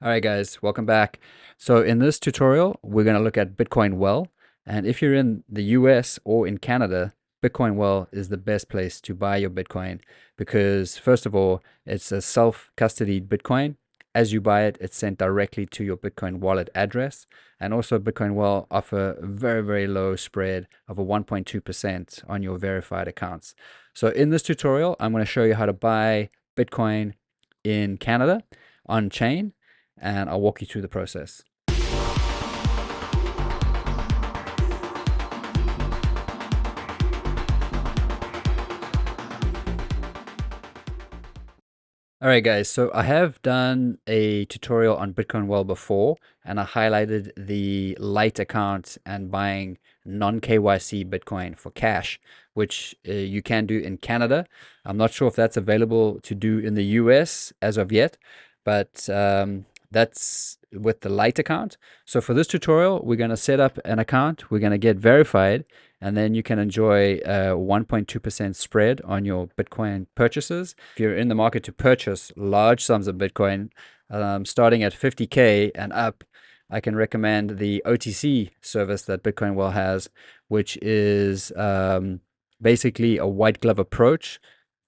All right, guys, welcome back. So in this tutorial, we're going to look at Bitcoin Well. And if you're in the US or in Canada, Bitcoin Well is the best place to buy your Bitcoin because, first of all, it's a self-custodied Bitcoin. As you buy it, it's sent directly to your Bitcoin wallet address. And also, Bitcoin Well offer a very, very low spread of a 1.2% on your verified accounts. So in this tutorial, I'm going to show you how to buy Bitcoin in Canada on chain, and I'll walk you through the process. All right, guys, so I have done a tutorial on Bitcoin Well before, and I highlighted the light account and buying non-KYC Bitcoin for cash, which you can do in Canada. I'm not sure if that's available to do in the US as of yet, but that's with the light account. So for this tutorial, we're going to set up an account, we're going to get verified, and then you can enjoy a 1.2% spread on your Bitcoin purchases. If you're in the market to purchase large sums of Bitcoin, starting at 50K and up, I can recommend the OTC service that Bitcoin Well has, which is basically a white glove approach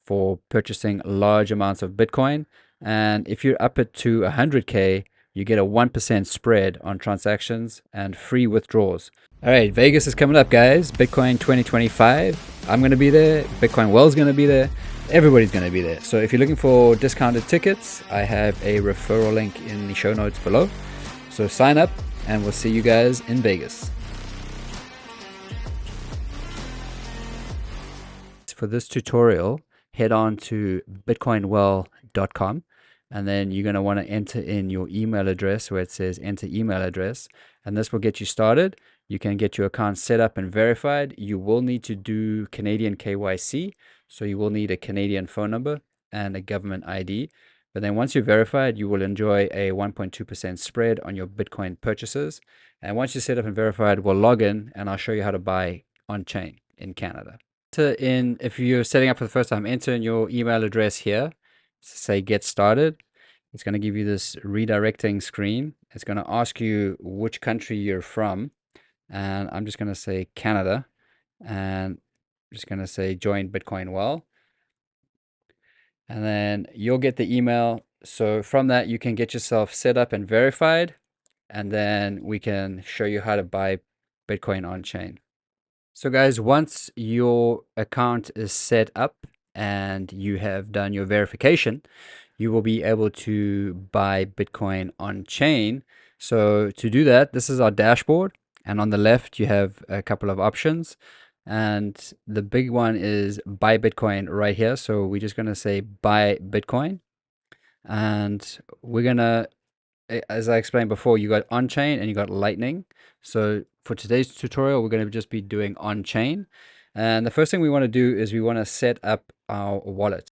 for purchasing large amounts of Bitcoin. And if you're up it to 100K, you get a 1% spread on transactions and free withdrawals. All right, Vegas is coming up, guys. Bitcoin 2025. I'm going to be there. Bitcoin Well's going to be there. Everybody's going to be there. So if you're looking for discounted tickets, I have a referral link in the show notes below. So sign up, and we'll see you guys in Vegas. For this tutorial, head on to bitcoinwell.com. And then you're going to want to enter in your email address where it says enter email address. And this will get you started. You can get your account set up and verified. You will need to do Canadian KYC. So you will need a Canadian phone number and a government ID. But then once you're verified, you will enjoy a 1.2% spread on your Bitcoin purchases. And once you're set up and verified, we'll log in and I'll show you how to buy on chain in Canada. If you're setting up for the first time, enter in your email address here. Say get started. It's going to give you this redirecting screen. It's going to ask you which country you're from, and I'm just going to say Canada, and I'm just going to say join Bitcoin Well, and then you'll get the email. So from that, you can get yourself set up and verified, and then we can show you how to buy Bitcoin on chain. So guys, once your account is set up and you have done your verification, you will be able to buy Bitcoin on chain. So to do that, this is our dashboard. And on the left, you have a couple of options. And the big one is buy Bitcoin right here. So we're just going to say buy Bitcoin. And we're going to, as I explained before, you got on-chain and you got Lightning. So for today's tutorial, we're going to just be doing on-chain. And the first thing we want to do is we want to set up our wallet.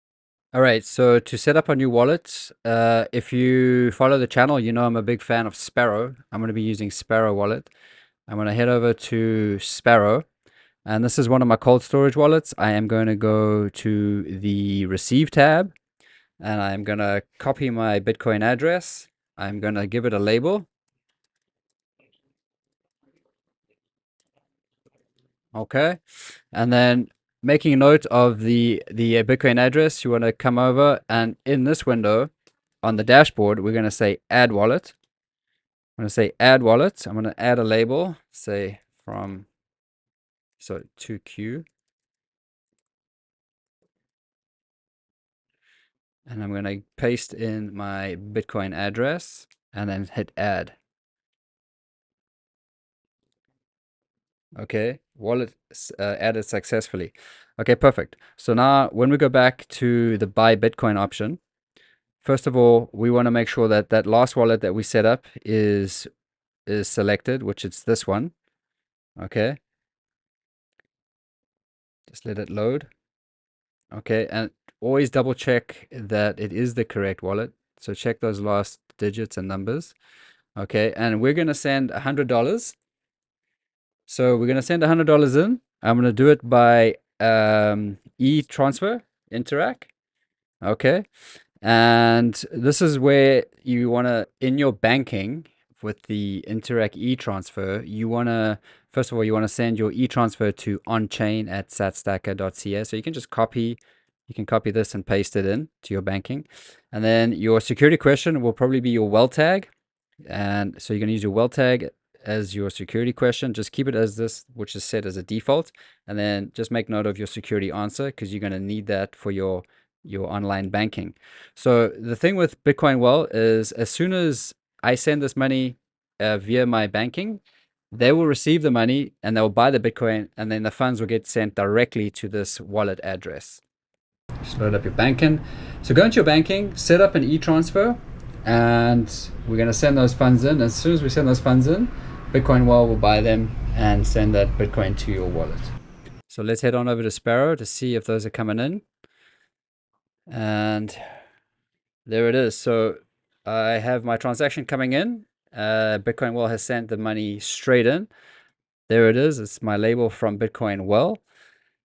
All right, so to set up a new wallet, if you follow the channel, you know I'm a big fan of Sparrow. I'm going to be using Sparrow wallet. I'm going to head over to Sparrow. And this is one of my cold storage wallets. I am going to go to the Receive tab. And I'm going to copy my Bitcoin address. I'm going to give it a label. Okay. And then making a note of the Bitcoin address, you want to come over, and in this window on the dashboard, we're going to say add wallet. I'm going to say add wallet. I'm going to add a label, say from, so 2Q. And I'm going to paste in my Bitcoin address and then hit add. Okay, wallet added successfully. Okay, perfect. So now when we go back to the buy Bitcoin option, first of all, we want to make sure that that last wallet that we set up is selected, which it's this one. Okay, just let it load. Okay, and always double check that it is the correct wallet. So check those last digits and numbers. Okay, and we're going to send $100. So we're going to send $100 in. I'm going to do it by e-transfer, Interac. Okay, And this is where you want to, in your banking with the Interact e-transfer, you want to, first of all, you want to send your e-transfer to onchain@satstacker.ca. So you can just copy this and paste it in to your banking. And then your security question will probably be your well tag. And so you're going to use your well tag as your security question. Just keep it as this, which is set as a default. And then just make note of your security answer, because you're going to need that for your online banking. So the thing with Bitcoin Well is, as soon as I send this money via my banking, they will receive the money and they'll buy the Bitcoin, and then the funds will get sent directly to this wallet address. Just load up your banking. So go into your banking, set up an e-transfer, and we're going to send those funds in. As soon as we send those funds in, Bitcoin Well will buy them and send that Bitcoin to your wallet. So let's head on over to Sparrow to see if those are coming in. And there it is. So I have my transaction coming in. Bitcoin Well has sent the money straight in. There it is. It's my label from Bitcoin Well.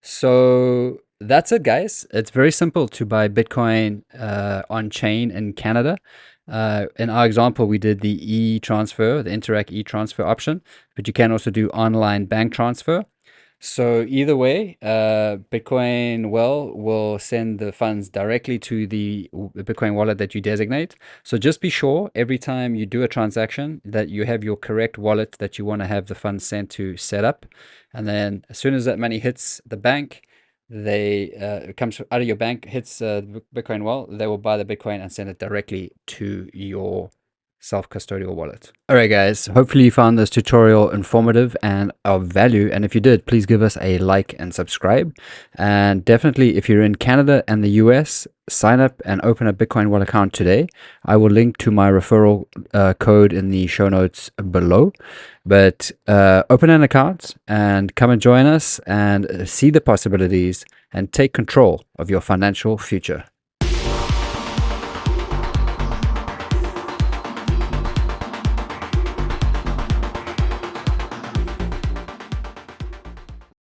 So that's it, guys. It's very simple to buy Bitcoin on chain in Canada. In our example, we did the e-transfer, the Interact e-transfer option, but you can also do online bank transfer. So either way, Bitcoin Well will send the funds directly to the Bitcoin wallet that you designate. So just be sure every time you do a transaction that you have your correct wallet that you want to have the funds sent to set up. And then as soon as that money hits the bank, it comes out of your bank, hits Bitcoin Well, they will buy the Bitcoin and send it directly to your self-custodial wallet. All right, guys, hopefully you found this tutorial informative and of value. And if you did, please give us a like and subscribe. And definitely, if you're in Canada and the US, sign up and open a Bitcoin Wallet account today. I will link to my referral code in the show notes below. But open an account and come and join us and see the possibilities and take control of your financial future.